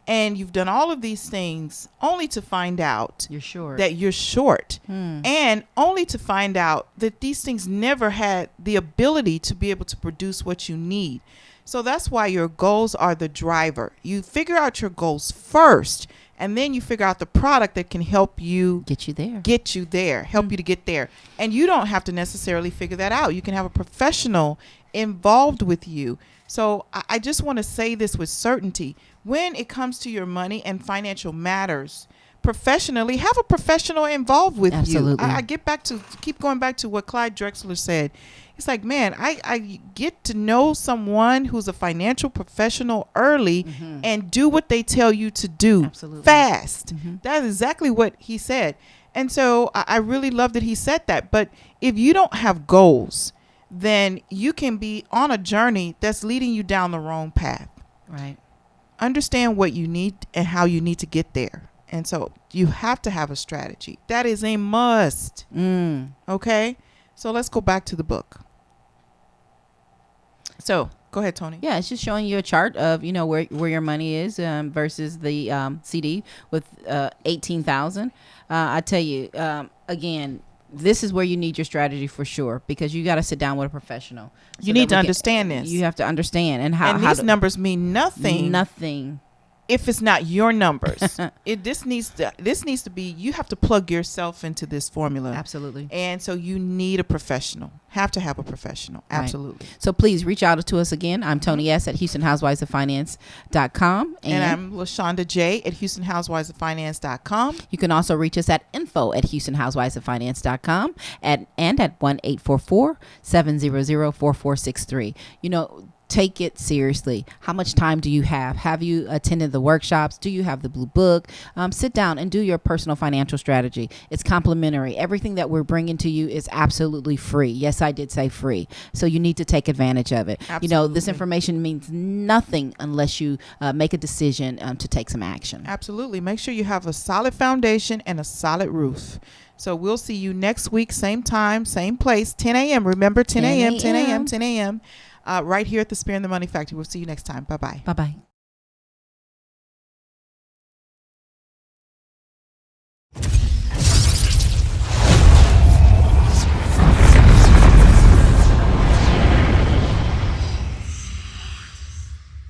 And you've done all of these things only to find out that you're short and only to find out that these things never had the ability to be able to produce what you need. So that's why your goals are the driver. You figure out your goals first, and then you figure out the product that can help you get you there, help you to get there. And you don't have to necessarily figure that out. You can have a professional involved with you. So I just want to say this with certainty. When it comes to your money and financial matters, professionally, have a professional involved with you. I keep going back to what Clyde Drexler said. It's like, man, I get to know someone who's a financial professional early and do what they tell you to do fast. That is exactly what he said. And so I really love that he said that. But if you don't have goals, then you can be on a journey that's leading you down the wrong path. Right. Understand what you need and how you need to get there. And so you have to have a strategy. That is a must. Okay? So let's go back to the book. So go ahead, Tony. Yeah, it's just showing you a chart of, where your money is versus the CD with 18,000. I tell you, again, this is where you need your strategy for sure, because you got to sit down with a professional. You need to understand this. You have to understand and these numbers mean nothing. Nothing. If it's not your numbers. This needs to be, you have to plug yourself into this formula. Absolutely. And so you need a professional. Have to have a professional. Right. Absolutely. So please reach out to us again. I'm Tony S. at HoustonHousewivesOfFinance.com. And I'm LaShonda J. at HoustonHousewivesOfFinance.com. You can also reach us at info@HoustonHousewivesOfFinance.com and at 1-844-700-4463. take it seriously. How much time do you have? Have you attended the workshops? Do you have the blue book? Sit down and do your personal financial strategy. It's complimentary. Everything that we're bringing to you is absolutely free. Yes, I did say free. So you need to take advantage of it. Absolutely. You know, this information means nothing unless you make a decision to take some action. Absolutely. Make sure you have a solid foundation and a solid roof. So we'll see you next week, same time, same place, 10 a.m. Remember, 10 a.m., 10 a.m., 10 a.m. Right here at the Spear and the Money Factory. We'll see you next time. Bye-bye. Bye-bye.